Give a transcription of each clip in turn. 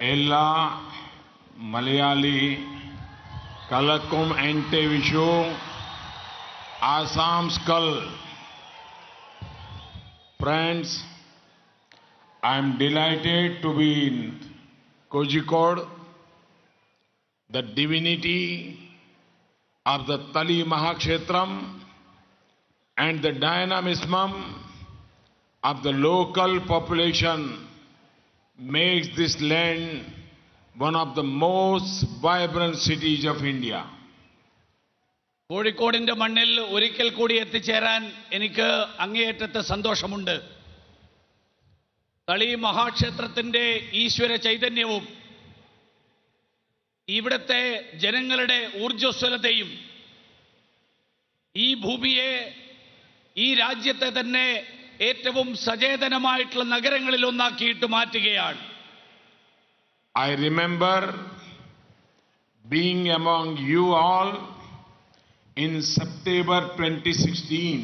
Ella Malayali Kalakum Ente Vishu Assam Skull. Friends, I am delighted to be in Kozhikode, the divinity of the Tali Mahakshetram and the dynamism of the local population makes this land one of the most vibrant cities of India. കോഴിക്കോടിന്റെ മണ്ണിൽ ഒരിക്കൽ കൂടി എത്തിച്ചേരാൻ എനിക്ക് അങ്ങേയറ്റത്തെ സന്തോഷമുണ്ട്. തളി മഹാക്ഷേത്രത്തിന്റെ ഈശ്വര ചൈതന്യവും ഇവിടുത്തെ ജനങ്ങളുടെ ഊർജ്ജസ്വലതയും ഈ ഭൂമിയെ, ഈ രാജ്യത്തെ തന്നെ ഏറ്റവും സചേതനമായിട്ടുള്ള നഗരങ്ങളിൽ ഒന്നാക്കിയിട്ട് മാറ്റുകയാണ്. I remember being among you all in September 2016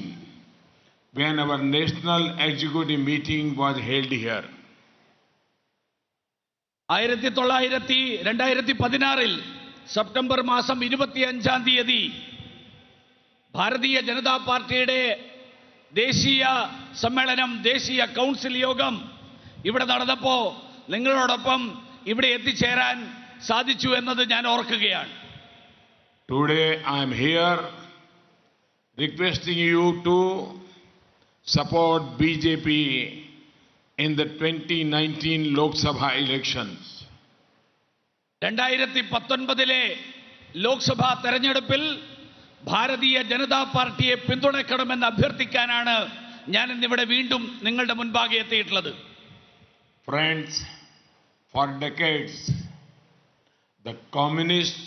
when our national executive meeting was held here. 2016 September മാസം 25-ാം തീയതി ഭാരതീയ ജനതാ പാർട്ടിയുടെ ദേശീയ സമ്മേളനം, ദേശീയ കൗൺസിൽ യോഗം ഇവിടെ നടന്നപ്പോൾ നിങ്ങളോടൊപ്പം ഇവിടെ എത്തിച്ചേരാൻ സാധിച്ചു എന്നത് ഞാൻ ഓർക്കുകയാണ്. Today I am here requesting you to support BJP in the 2019 Lok Sabha elections. 2019 Lok Sabha തെരഞ്ഞെടുപ്പിൽ ഭാരതീയ ജനതാ പാർട്ടിയെ പിന്തുണയ്ക്കണമെന്ന് അഭ്യർത്ഥിക്കാനാണ് ഞാൻ ഇന്നിവിടെ വീണ്ടും നിങ്ങളുടെ മുൻപാകെ എത്തിയിട്ടുള്ളത്. Friends, for decades the communist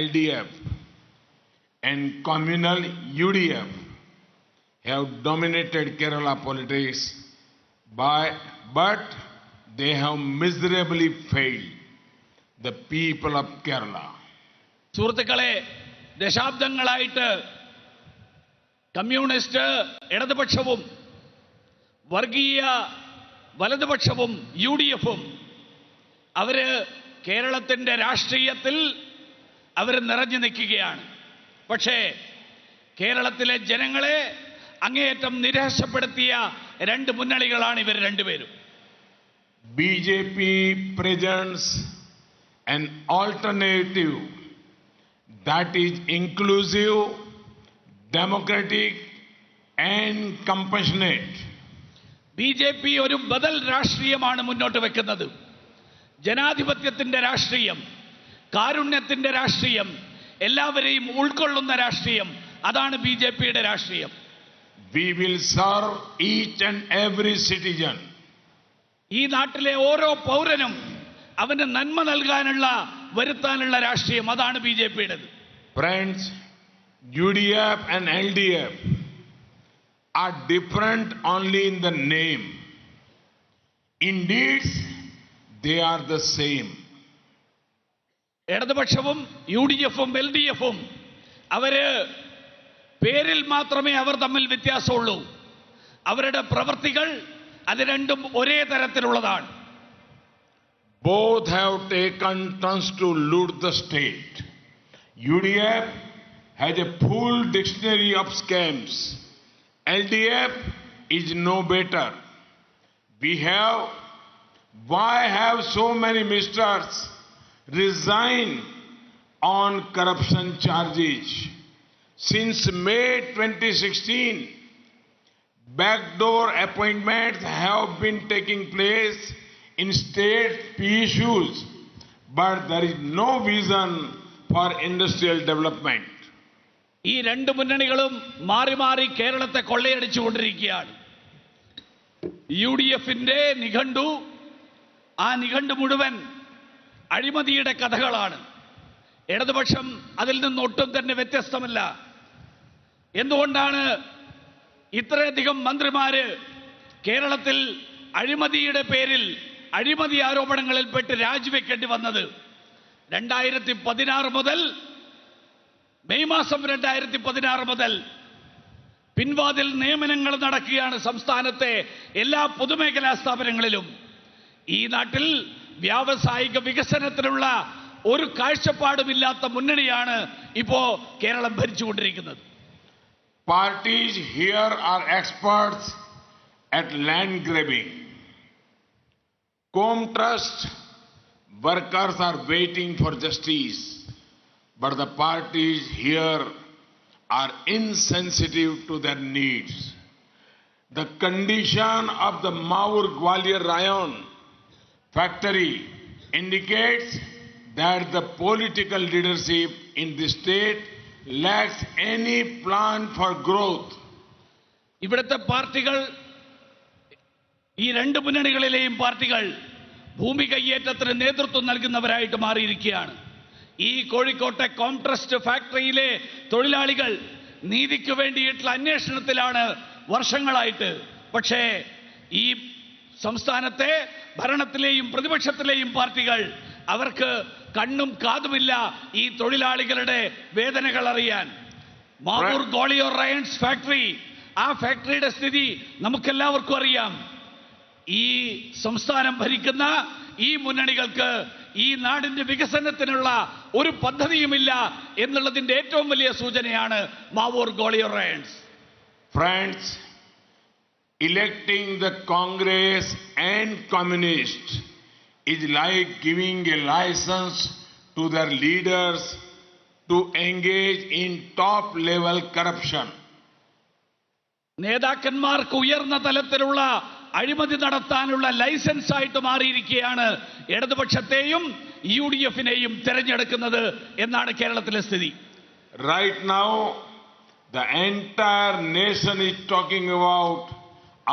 LDF and communal UDF have dominated Kerala politics, but they have miserably failed the people of Kerala. സുഹൃത്തുക്കളെ, ദശാബ്ദങ്ങളായിട്ട് communist ഇടതുപക്ഷവും വർഗീയ വലതുപക്ഷവും UDF-ഉം അവര് കേരളത്തിന്റെ രാഷ്ട്രീയത്തിൽ അവർ നിറഞ്ഞു നിൽക്കുകയാണ്. പക്ഷേ കേരളത്തിലെ ജനങ്ങളെ അങ്ങേയറ്റം നിരാശപ്പെടുത്തിയ രണ്ട് മുന്നണികളാണ് ഇവർ രണ്ടുപേരും. BJP presents an alternative that is inclusive, democratic and compassionate. BJP ഒരു ബദൽ രാഷ്ട്രീയമാണ് മുന്നോട്ട് വെക്കുന്നത്. ജനാധിപത്യത്തിന്റെ രാഷ്ട്രീയം, കാരുണ്യത്തിന്റെ രാഷ്ട്രീയം, എല്ലാവരെയും ഉൾക്കൊള്ളുന്ന രാഷ്ട്രീയം, അതാണ് BJPയുടെ രാഷ്ട്രീയം. We will serve each and every citizen. ഈ നാട്ടിലെ ഓരോ പൗരനും അവന് നന്മ നൽകാനുള്ള, വരുത്താനുള്ള രാഷ്ട്രീയം, അതാണ് BJPയുടേത്. Friends, UDF and LDF are different only in the name. In deeds, they are the same. ഇടതുപക്ഷവും UDF-ഉം LDF-ഉം അവര് പേരിൽ മാത്രമേ അവർ തമ്മിൽ വ്യത്യാസമുള്ളൂ. അവരുടെ പ്രവൃത്തികൾ അത് രണ്ടും ഒരേ തരത്തിലുള്ളതാണ്. Both have taken turns to loot the state. UDF has a full dictionary of scams. LDF is no better. Why have so many ministers resigned on corruption charges? Since May 2016, backdoor appointments have been taking place in state PSUs, but there is no vision for industrial development. ഈ രണ്ട് മുന്നണികളും മാറി മാറി കേരളത്തെ കൊള്ളയടിച്ചുകൊണ്ടിരിക്കുകയാണ്. UDF-ന്റെ നിഘണ്ടു, ആ നിഘണ്ടു മുഴുവൻ അഴിമതിയുടെ കഥകളാണ്. ഇടതുപക്ഷം അതിൽ നിന്നൊട്ടും തന്നെ വ്യത്യസ്തമല്ല. എന്തുകൊണ്ടാണ് ഇത്രയധികം മന്ത്രിമാര് കേരളത്തിൽ അഴിമതിയുടെ പേരിൽ, അഴിമതി ആരോപണങ്ങളിൽപ്പെട്ട് രാജിവെക്കേണ്ടി വന്നത്? 2016 മുതൽ, മെയ് മാസം 2016 മുതൽ പിൻവാതിൽ നിയമനങ്ങൾ നടക്കുകയാണ് സംസ്ഥാനത്തെ എല്ലാ പൊതുമേഖലാ സ്ഥാപനങ്ങളിലും. ഈ നാട്ടിൽ വ്യാവസായിക വികസനത്തിനുള്ള ഒരു കാഴ്ചപ്പാടുമില്ലാത്ത മുന്നണിയാണ് ഇപ്പോ Keralam ഭരിച്ചുകൊണ്ടിരിക്കുന്നത്. Parties here are experts at land grabbing. Com Trust workers are waiting for justice, but the parties here are insensitive to their needs. The condition of the Maur Gwalior Rayon factory indicates that the political leadership in the state lacks any plan for growth. ഇവിടുത്തെ പാർട്ടികൾ, ഈ രണ്ട് മുന്നണികളിലെയും പാർട്ടികൾ ഭൂമി കയ്യേറ്റത്തിന് നേതൃത്വം നൽകുന്നവരായിട്ട് മാറിയിരിക്കുകയാണ്. ഈ കോഴിക്കോട്ടെ കോംട്രസ്റ്റ് ഫാക്ടറിയിലെ തൊഴിലാളികൾ നീതിക്ക് വേണ്ടിയിട്ടുള്ള അന്വേഷണത്തിലാണ് വർഷങ്ങളായിട്ട്. പക്ഷേ ഈ സംസ്ഥാനത്തെ ഭരണത്തിലെയും പ്രതിപക്ഷത്തിലെയും പാർട്ടികൾ, അവർക്ക് കണ്ണും കാതുമില്ല ഈ തൊഴിലാളികളുടെ വേദനകൾ അറിയാൻ. മാവൂർ ഗോളിയോർ റയൺസ് ഫാക്ടറി, ആ ഫാക്ടറിയുടെ സ്ഥിതി നമുക്കെല്ലാവർക്കും അറിയാം. ഈ സംസ്ഥാനം ഭരിക്കുന്ന ഈ മുന്നണികൾക്ക് ഈ നാടിന്റെ വികസനത്തിനുള്ള ഒരു പദ്ധതിയുമില്ല എന്നുള്ളതിന്റെ ഏറ്റവും വലിയ സൂചനയാണ് Mavoor Gwalior റയൺസ്. Friends, electing the Congress and Communists is like giving a license to their leaders to engage in top-level corruption. നേതാക്കന്മാർക്ക് ഉയർന്ന തലത്തിലുള്ള അഴിമതി നടത്താനുള്ള ലൈസൻസ് ആയിട്ട് മാറിയിരിക്കുകയാണ് ഇടതുപക്ഷത്തെയും UDF-നെയും തെരഞ്ഞെടുക്കുന്നത് എന്നാണ് കേരളത്തിലെ സ്ഥിതി. Right now, the entire nation is talking about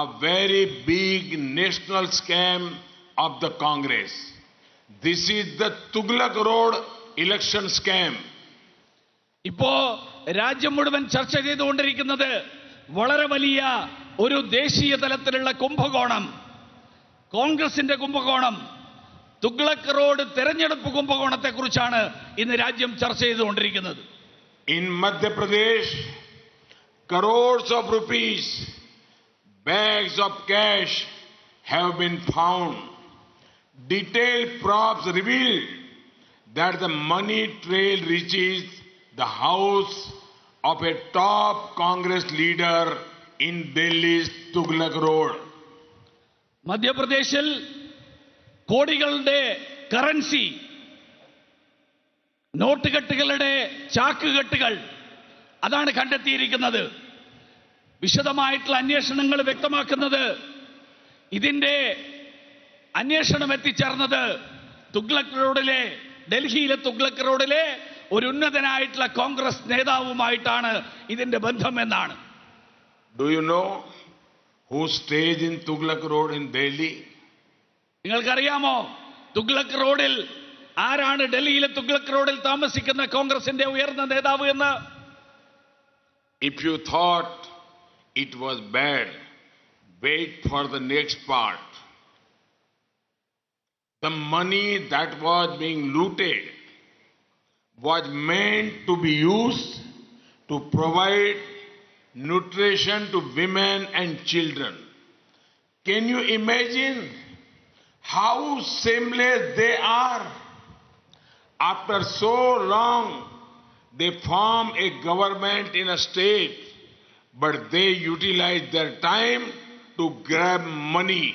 a very big national scam of the Congress. This is the Tughlaq Road election scam. ഇപ്പോ രാജ്യം മുഴുവൻ ചർച്ച ചെയ്തുകൊണ്ടിരിക്കുന്നത് വളരെ വലിയ ഒരു ദേശീയ തലത്തിലുള്ള കുംഭകോണം, കോൺഗ്രസിന്റെ കുംഭകോണം, തുഗ്ലക് റോഡ് തെരഞ്ഞെടുപ്പ് കുംഭകോണത്തെ കുറിച്ചാണ് ഇന്ന് രാജ്യം ചർച്ച ചെയ്തുകൊണ്ടിരിക്കുന്നത്. In Madhya Pradesh, crores of rupees, bags of cash have been found. Detailed props revealed that the money trail reaches the house of a top Congress leader in Delhi's Tughlaq Road. മധ്യപ്രദേശിൽ കോടികളുടെ currency, നോട്ടുകെട്ടുകളുടെ ചാക്കുകെട്ടുകൾ, അതാണ് കണ്ടെത്തിയിരിക്കുന്നത്. വിശദമായിട്ടുള്ള അന്വേഷണങ്ങൾ വ്യക്തമാക്കുന്നത് ഇതിന്റെ അന്വേഷണം എത്തിച്ചേർന്നത് തുഗ്ലക് റോഡിലെ, ഡൽഹിയിലെ തുഗ്ലക് റോഡിലെ ഒരു ഉന്നതനായിട്ടുള്ള കോൺഗ്രസ് നേതാവുമായിട്ടാണ് ഇതിന്റെ ബന്ധം എന്നാണ്. Do you know who stays in Tughlaq Road in Delhi? നിങ്ങൾക്കറിയാമോ തുഗ്ലക് റോഡിൽ ആരാണ് ഡൽഹിയിലെ തുഗ്ലക് റോഡിൽ താമസിക്കുന്ന കോൺഗ്രസിന്റെ ഉയർന്ന നേതാവ് എന്ന്? If you thought it was bad, wait for the next part. The money that was being looted was meant to be used to provide nutrition to women and children. Can you imagine how shameless they are? After so long, they form a government in a state, but they utilize their time to grab money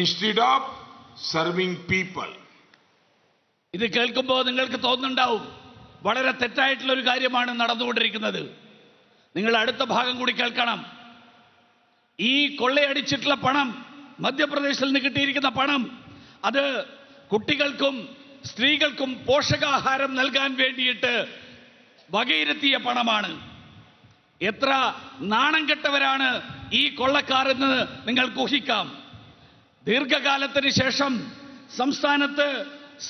instead of serving people. ഇത് കേൾക്കുമ്പോൾ നിങ്ങൾക്ക് തോന്നുന്നുണ്ടാവും വളരെ തെറ്റായിട്ടുള്ള ഒരു കാര്യമാണ് നടന്നുകൊണ്ടിരിക്കുന്നത്. നിങ്ങൾ അടുത്ത ഭാഗം കൂടി കേൾക്കണം. ഈ കൊള്ളയടിച്ചിട്ടുള്ള പണം, മധ്യപ്രദേശിൽ നിന്ന് കിട്ടിയിരിക്കുന്ന പണം, അത് കുട്ടികൾക്കും സ്ത്രീകൾക്കും പോഷകാഹാരം നൽകാൻ വേണ്ടിയിട്ട് വകയിരുത്തിയ പണമാണ്. എത്ര നാണം കെട്ടവരാണ് ഈ കൊള്ളക്കാർ എന്ന് നിങ്ങൾക്ക് ഊഹിക്കാം. ദീർഘകാലത്തിന് ശേഷം സംസ്ഥാനത്ത്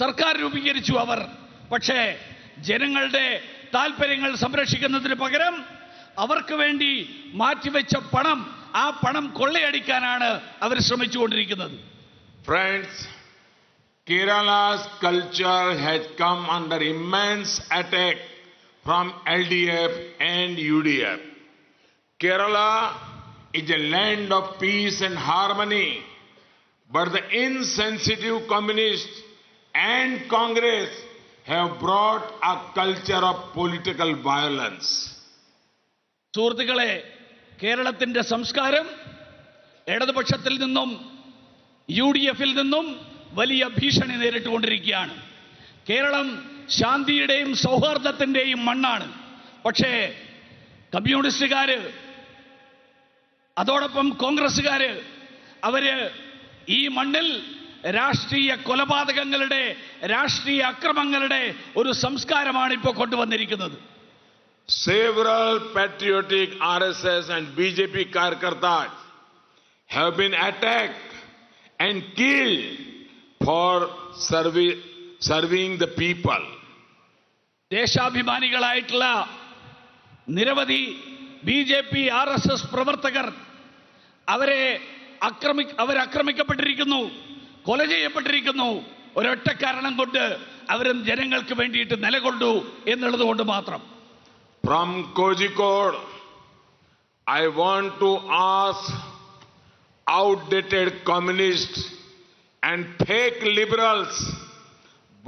സർക്കാർ രൂപീകരിച്ചു അവർ. പക്ഷേ ജനങ്ങളുടെ താല്പര്യങ്ങൾ സംരക്ഷിക്കുന്നതിന് പകരം അവർക്ക് വേണ്ടി മാറ്റിവെച്ച പണം, ആ പണം കൊള്ളയടിക്കാനാണ് അവർ ശ്രമിച്ചുകൊണ്ടിരിക്കുന്നത്. Friends, Kerala's culture has come under immense attack from LDF and UDF. Kerala is a land of peace and harmony, but the insensitive communists and Congress have brought a culture of political violence. സുഹൃത്തുക്കളെ, കേരളത്തിന്റെ സംസ്കാരം ഇടതുപക്ഷത്തിൽ നിന്നും UDFിൽ നിന്നും വലിയ ഭീഷണി നേരിട്ടുകൊണ്ടിരിക്കുകയാണ്. കേരളം ശാന്തിയുടെയും സൗഹാർദ്ദത്തിന്റെയും മണ്ണാണ്. പക്ഷേ കമ്മ്യൂണിസ്റ്റുകാര് അതോടൊപ്പം കോൺഗ്രസ്സുകാര് അവര് ഈ മണ്ണിൽ രാഷ്ട്രീയ കൊലപാതകങ്ങളുടെ, രാഷ്ട്രീയ അക്രമങ്ങളുടെ ഒരു സംസ്കാരമാണ് ഇപ്പോൾ കൊണ്ടുവന്നിരിക്കുന്നത്. Several patriotic RSS and BJP Karyakartas have been attacked and killed for serving the people. ദേശാഭിമാനികളായിട്ടുള്ള നിരവധി BJP RSS പ്രവർത്തകർ അവരാക്രമിക്കപ്പെട്ടിരിക്കുന്നു, കൊല ചെയ്യപ്പെട്ടിരിക്കുന്നു. ഒരൊറ്റ കാരണം കൊണ്ട് അവരും ജനങ്ങൾക്ക് വേണ്ടിയിട്ട് നിലകൊണ്ടു എന്നുള്ളത് കൊണ്ട് മാത്രം. From Kozhikode, I want to ask outdated communists and fake liberals,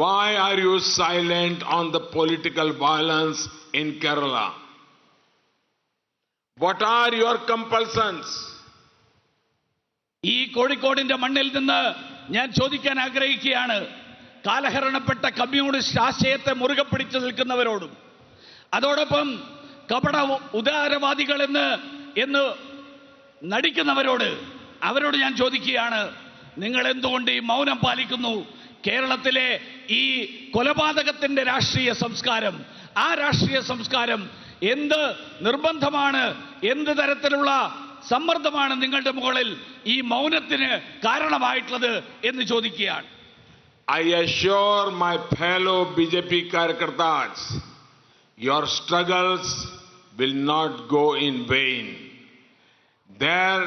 why are you silent on the political violence in Kerala? What are your compulsions? ഈ കോഴിക്കോടിന്റെ മണ്ണിൽ നിന്ന് ഞാൻ ചോദിക്കാൻ ആഗ്രഹിക്കുകയാണ്, കാലഹരണപ്പെട്ട കമ്മ്യൂണിസ്റ്റ് ആശയത്തെ മുറുകെ പിടിച്ചു നിൽക്കുന്നവരോടും അതോടൊപ്പം കപട ഉദാരവാദികൾ എന്ന് അവരോട് ഞാൻ ചോദിക്കുകയാണ്, നിങ്ങൾ എന്തുകൊണ്ട് ഈ മൗനം പാലിക്കുന്നു? കേരളത്തിലെ ഈ കൊലപാതകത്തിന്റെ രാഷ്ട്രീയ സംസ്കാരം, ആ രാഷ്ട്രീയ സംസ്കാരം എന്ത് നിർബന്ധമാണ്, എന്ത് തരത്തിലുള്ള സമ്മർദ്ദമാണ് നിങ്ങളുടെ മുകളിൽ ഈ മൗനത്തിന് കാരണമായിട്ടുള്ളത് എന്ന് ചോദിക്കുകയാണ്. I assure my fellow BJP Karyakartas, your struggles will not go in vain. Their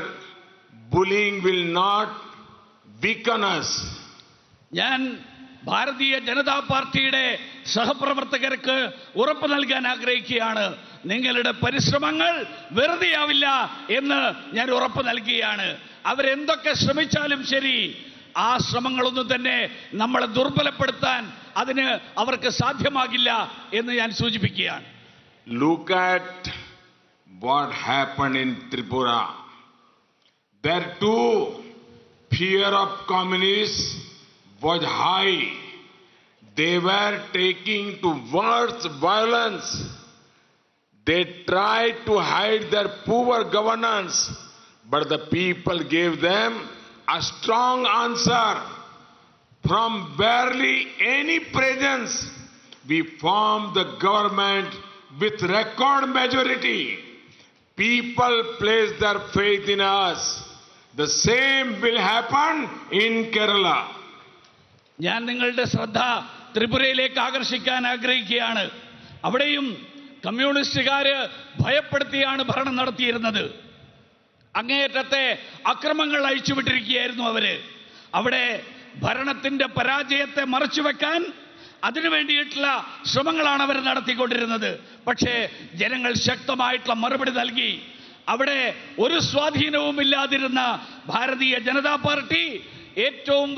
bullying will not weaken us. ഞാൻ ഭാരതീയ ജനതാ പാർട്ടിയുടെ സഹപ്രവർത്തകർക്ക് ഉറപ്പ് നൽകാൻ ആഗ്രഹിക്കുകയാണ്, നിങ്ങളുടെ പരിശ്രമങ്ങൾ വെറുതെയാവില്ല എന്ന് ഞാൻ ഉറപ്പ് നൽകുകയാണ്. അവരെന്തൊക്കെ ശ്രമിച്ചാലും ശരി, ആ ശ്രമങ്ങളൊന്നും തന്നെ നമ്മളെ ദുർബലപ്പെടുത്താൻ അതിന് അവർക്ക് സാധ്യമാകില്ല എന്ന് ഞാൻ സൂചിപ്പിക്കുകയാണ്. Look at what happened in Tripura. There too, fear of communists was high. They were taking to worse violence. They tried to hide their poor governance, but the people gave them a strong answer. From barely any presence, we formed the government with record majority. People placed their faith in us. The same will happen in Kerala. ഞാൻ നിങ്ങളുടെ ശ്രദ്ധ ത്രിപുരയിലേക്ക് ആകർഷിക്കാൻ ആഗ്രഹിക്കുകയാണ്. അവിടെയും കമ്മ്യൂണിസ്റ്റുകാര് ഭയപ്പെടുത്തിയാണ് ഭരണം നടത്തിയിരുന്നത്. അങ്ങേയറ്റത്തെ അക്രമങ്ങൾ അഴിച്ചുവിട്ടിരിക്കുകയായിരുന്നു അവര്. അവിടെ ഭരണത്തിന്റെ പരാജയത്തെ മറച്ചുവെക്കാൻ അതിനു വേണ്ടിയിട്ടുള്ള ശ്രമങ്ങളാണ് അവർ നടത്തിക്കൊണ്ടിരുന്നത്. പക്ഷേ ജനങ്ങൾ ശക്തമായിട്ടുള്ള മറുപടി നൽകി. അവിടെ ഒരു സ്വാധീനവും ഇല്ലാതിരുന്ന ഭാരതീയ ജനതാ പാർട്ടി ഏറ്റവും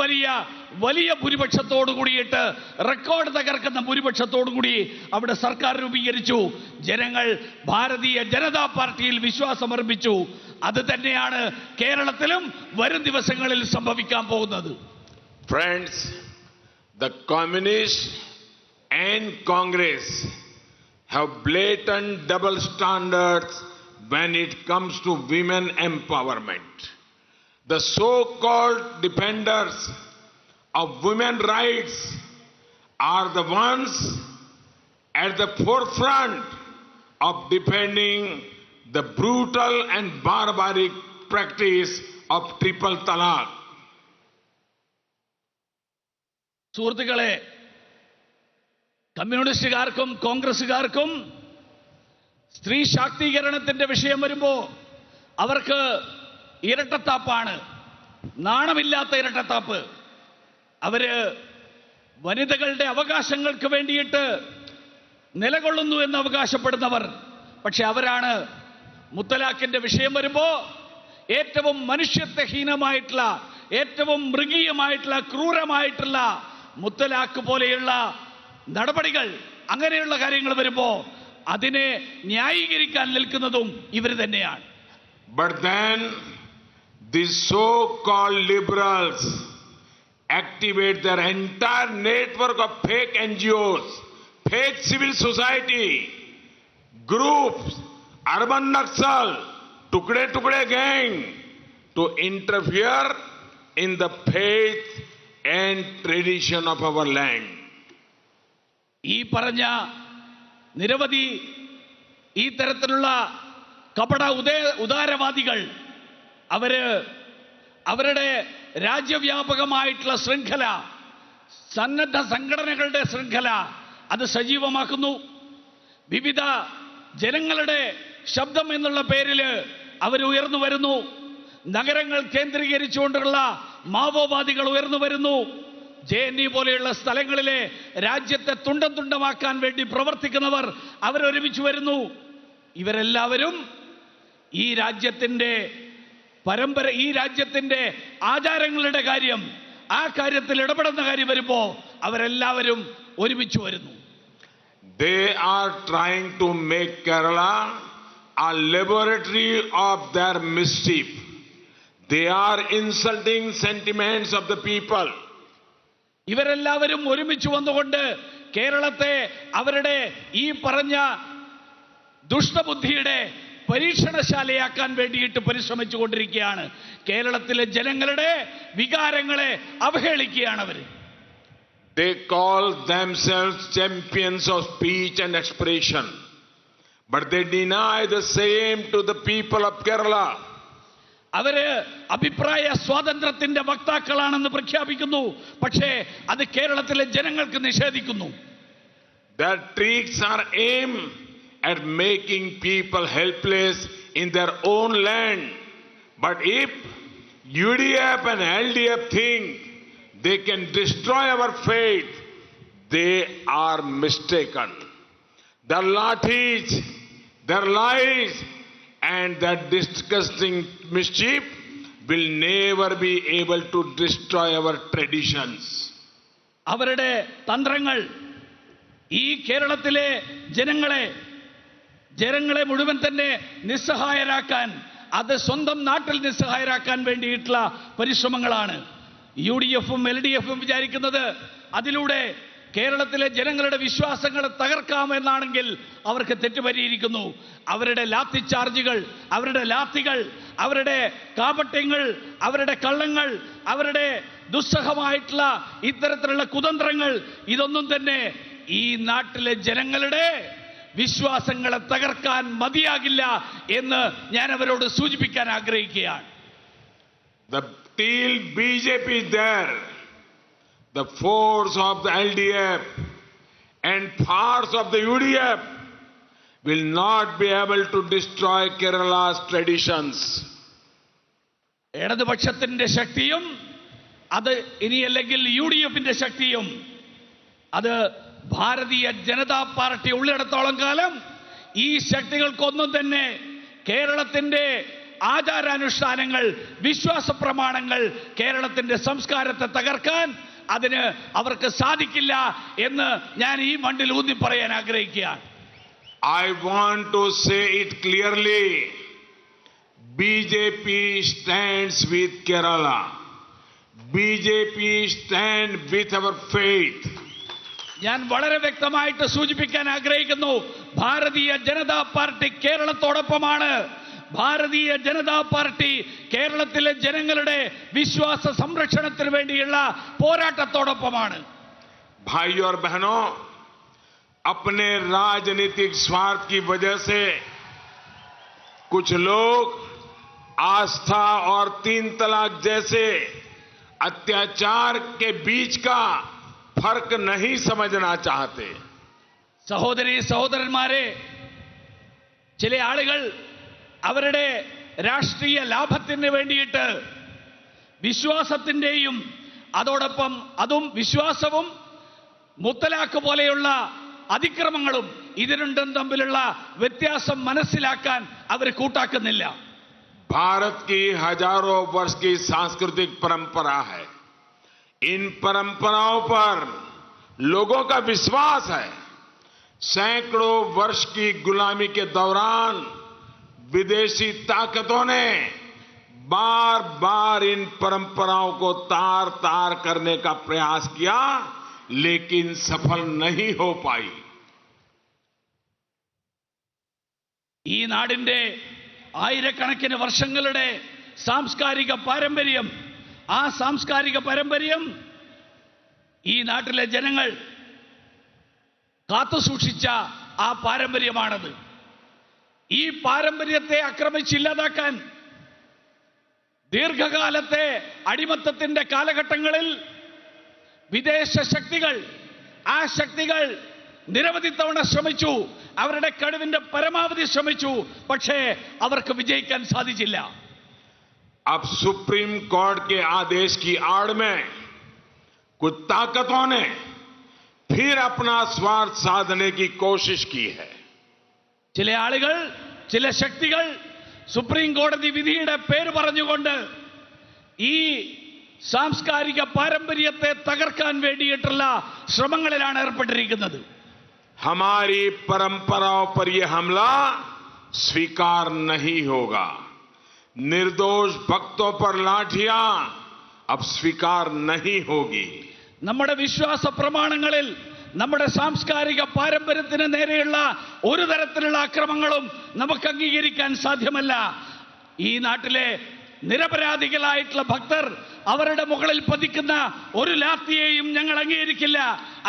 വലിയ ഭൂരിപക്ഷത്തോടു കൂടിയിട്ട്, റെക്കോർഡ് തകർക്കുന്ന ഭൂരിപക്ഷത്തോടു കൂടി അവിടെ സർക്കാർ രൂപീകരിച്ചു. ജനങ്ങൾ ഭാരതീയ ജനതാ പാർട്ടിയിൽ വിശ്വാസമർപ്പിച്ചു. അത് തന്നെയാണ് കേരളത്തിലും വരും ദിവസങ്ങളിൽ സംഭവിക്കാൻ പോകുന്നത്. Friends, the communists and Congress have blatant double standards when it comes to women empowerment. The so-called defenders of women's rights are the ones at the forefront of defending the brutal and barbaric practice of triple talaq. സുഹൃത്തുക്കളെ, കമ്മ്യൂണിസ്റ്റുകാർക്കും കോൺഗ്രസുകാർക്കും സ്ത്രീ ശാക്തീകരണത്തിന്റെ വിഷയം വരുമ്പോൾ അവർക്ക് ഇരട്ടത്താപ്പാണ്, നാണമില്ലാത്ത ഇരട്ടത്താപ്പ്. അവര് വനിതകളുടെ അവകാശങ്ങൾക്ക് വേണ്ടിയിട്ട് നിലകൊള്ളുന്നു എന്ന് അവകാശപ്പെടുന്നവർ. പക്ഷെ അവരാണ് മുത്തലാഖിന്റെ വിഷയം വരുമ്പോൾ ഏറ്റവും മനുഷ്യത്വഹീനമായിട്ടുള്ള ഏറ്റവും മൃഗീയമായിട്ടുള്ള ക്രൂരമായിട്ടുള്ള മുത്തലാഖ് പോലെയുള്ള നടപടികൾ, അങ്ങനെയുള്ള കാര്യങ്ങൾ വരുമ്പോ അതിനെ ന്യായീകരിക്കാൻ നിൽക്കുന്നതും ഇവർ തന്നെയാണ്. But then these so-called liberals activate their entire network of fake NGOs, fake civil society groups, urban Naxal, Tukde gang to interfere in the faith and tradition of our land. ഈ പറഞ്ഞ നിരവധി ഈ തരത്തിലുള്ള കപട ഉദാരവാദികൾ അവരുടെ രാജ്യവ്യാപകമായിട്ടുള്ള ശൃംഖല, സന്നദ്ധ സംഘടനകളുടെ ശൃംഖല അത് സജീവമാക്കുന്നു. വിവിധ ജനങ്ങളുടെ ശബ്ദം എന്നുള്ള പേരിൽ അവർ ഉയർന്നു വരുന്നു. നഗരങ്ങൾ കേന്ദ്രീകരിച്ചുകൊണ്ടുള്ള മാവോവാദികൾ ഉയർന്നു വരുന്നു. JNU പോലെയുള്ള സ്ഥലങ്ങളിലെ രാജ്യത്തെ തുണ്ടം തുണ്ടമാക്കാൻ വേണ്ടി പ്രവർത്തിക്കുന്നവർ അവരൊരുമിച്ച് വരുന്നു. ഇവരെല്ലാവരും ഈ രാജ്യത്തിന്റെ പരമ്പര, ഈ രാജ്യത്തിന്റെ ആചാരങ്ങളുടെ കാര്യം, ആ കാര്യത്തിൽ ഇടപെടുന്ന കാര്യം വരുമ്പോ അവരെല്ലാവരും ഒരുമിച്ച് വരുന്നു. They are trying to make Kerala a laboratory of their mischief. They are insulting sentiments of the people. ഇവരെല്ലാവരും ഒരുമിച്ച് വന്നുകൊണ്ട് കേരളത്തെ അവരുടെ ഈ പറഞ്ഞ ദുഷ്ടബുദ്ധിയുടെ പരീക്ഷണശാലയാക്കാൻ വേണ്ടിയിട്ട് പരിശ്രമിച്ചുകൊണ്ടിരിക്കുകയാണ്. കേരളത്തിലെ ജനങ്ങളുടെ വികാരങ്ങളെ അവഹേളിക്കുകയാണ് അവർ. They call themselves champions of speech and expression, but they deny the same to the people of Kerala. അവര് അഭിപ്രായ സ്വാതന്ത്ര്യത്തിന്റെ വക്താക്കളാണെന്ന് പ്രഖ്യാപിക്കുന്നു, പക്ഷേ അത് കേരളത്തിലെ ജനങ്ങൾക്ക് നിഷേധിക്കുന്നു. Their tricks are aimed at making people helpless in their own land. But if UDF and LDF think they can destroy our faith, they are mistaken. Their lathis, their lies, and their disgusting mischief will never be able to destroy our traditions. അവരുടെ തന്ത്രങ്ങൾ ഈ കേരളത്തിലെ ജനങ്ങളെ മുഴുവൻ തന്നെ നിസ്സഹായരാക്കാൻ, അത് സ്വന്തം നാട്ടിൽ നിസ്സഹായരാക്കാൻ വേണ്ടിയിട്ടുള്ള പരിശ്രമങ്ങളാണ്. UDF-ഉം LDF-ഉം വിചാരിക്കുന്നത് അതിലൂടെ കേരളത്തിലെ ജനങ്ങളുടെ വിശ്വാസങ്ങളെ തകർക്കാമെന്നാണെങ്കിൽ അവർക്ക് തെറ്റുപറ്റിയിരിക്കുന്നു. അവരുടെ ലാത്തി ചാർജുകൾ, അവരുടെ ലാത്തികൾ, അവരുടെ കാപട്യങ്ങൾ, അവരുടെ കള്ളങ്ങൾ, അവരുടെ ദുസ്സഹമായിട്ടുള്ള ഇത്തരത്തിലുള്ള കുതന്ത്രങ്ങൾ, ഇതൊന്നും തന്നെ ഈ നാട്ടിലെ ജനങ്ങളുടെ വിശ്വാസങ്ങളെ തകർക്കാൻ മതിയാകില്ല എന്ന് ഞാൻ അവരോട് സൂചിപ്പിക്കാൻ ആഗ്രഹിക്കുകയാണ്. Till BJP is there, the force of the LDF and force of the UDF will not be able to destroy Kerala's traditions. ഇടതുപക്ഷത്തിന്റെ ശക്തിയും അത് ഇനിയല്ലെങ്കിൽ UDF-ന്റെ ശക്തിയും അത് ഭാരതീയ ജനതാ പാർട്ടി ഉള്ളിടത്തോളം കാലം ഈ ശക്തികൾക്കൊന്നും തന്നെ കേരളത്തിന്റെ ആചാരാനുഷ്ഠാനങ്ങൾ, വിശ്വാസ പ്രമാണങ്ങൾ, കേരളത്തിന്റെ സംസ്കാരത്തെ തകർക്കാൻ അതിന് അവർക്ക് സാധിക്കില്ല എന്ന് ഞാൻ ഈ മണ്ണിൽ ഊന്നി പറയാൻ ആഗ്രഹിക്കുകയാണ്. I want to say it clearly. BJP stands with Kerala. BJP stands with our faith. ഞാൻ വളരെ വ്യക്തമായിട്ട് സൂചിപ്പിക്കാൻ ആഗ്രഹിക്കുന്നു, ഭാരതീയ ജനതാ പാർട്ടി കേരളത്തോടൊപ്പമാണ്. ഭാരതീയ ജനതാ പാർട്ടി കേരളത്തിലെ ജനങ്ങളുടെ വിശ്വാസ സംരക്ഷണത്തിന് വേണ്ടിയുള്ള പോരാട്ടത്തോടൊപ്പമാണ്. भाइयों और बहनों, अपने राजनीतिक स्वार्थ की वजह से कुछ लोग आस्था और 3 तलाक जैसे अत्याचार के बीच का फर्क नहीं समझना चाहते. സഹോദരീ സഹോദരന്മാരെ, ചില ആളുകൾ അവരുടെ രാഷ്ട്രീയ ലാഭത്തിന് വേണ്ടിയിട്ട് വിശ്വാസത്തിന്റെയും അതോടൊപ്പം വിശ്വാസവും മുത്തലാഖ് പോലെയുള്ള അതിക്രമങ്ങളും ഇത് രണ്ടും തമ്മിലുള്ള വ്യത്യാസം മനസ്സിലാക്കാൻ അവർ കൂട്ടാക്കുന്നില്ല. भारत की हजारों वर्ष की सांस्कृतिक परंपरा है। इन परंपराओं पर लोगों का विश्वास है। सैकड़ों वर्ष की गुलामी के दौरान विदेशी ताकतों ने बार बार इन परंपराओं को तार तार करने का प्रयास किया, लेकिन सफल नहीं हो पाई। ഈ നാടിന്റെ ആയിരക്കണക്കിന് വർഷങ്ങളുടെ സാംസ്കാരിക പാരമ്പര്യം, ആ സാംസ്കാരിക പാരമ്പര്യം ഈ നാട്ടിലെ ജനങ്ങൾ കാത്തുസൂക്ഷിച്ച ആ പാരമ്പര്യമാണത്. ഈ പാരമ്പര്യത്തെ ആക്രമിച്ചില്ലാതാക്കാൻ ദീർഘകാലത്തെ അടിമത്തത്തിന്റെ കാലഘട്ടങ്ങളിൽ വിദേശ ശക്തികൾ, ആ ശക്തികൾ നിരവധി തവണ ശ്രമിച്ചു, അവരുടെ കഴിവിന്റെ പരമാവധി ശ്രമിച്ചു, പക്ഷേ അവർക്ക് വിജയിക്കാൻ സാധിച്ചില്ല. अब सुप्रीम कोर्ट के आदेश की आड़ में कुछ ताकतों ने फिर अपना स्वार्थ साधने की कोशिश की है. ചില ആളുകൾ, ചില ശക്തികൾ സുപ്രീം കോടതി വിധിയുടെ പേര് പറഞ്ഞുകൊണ്ട് ഈ സാംസ്കാരിക പാരമ്പര്യത്തെ തകർക്കാൻ വേണ്ടിയിട്ടുള്ള ശ്രമങ്ങളിലാണ് ഏർപ്പെട്ടിരിക്കുന്നത്. हमारी परंपराओं पर यह हमला स्वीकार नहीं होगा. निर्दोष भक्तों पर लाठियां अब स्वीकार नहीं होगी. നമ്മുടെ വിശ്വാസ പ്രമാണങ്ങളിൽ, നമ്മുടെ സാംസ്കാരിക പാരമ്പര്യത്തിന് നേരെയുള്ള ഒരു തരത്തിലുള്ള അക്രമങ്ങളും നമുക്ക് അംഗീകരിക്കാൻ സാധ്യമല്ല. ഈ നാട്ടിലെ നിരപരാധികളായിട്ടുള്ള ഭക്തർ, അവരുടെ മുകളിൽ പതിക്കുന്ന ഒരു ലാത്തിയെയും ഞങ്ങൾ അംഗീകരിക്കില്ല.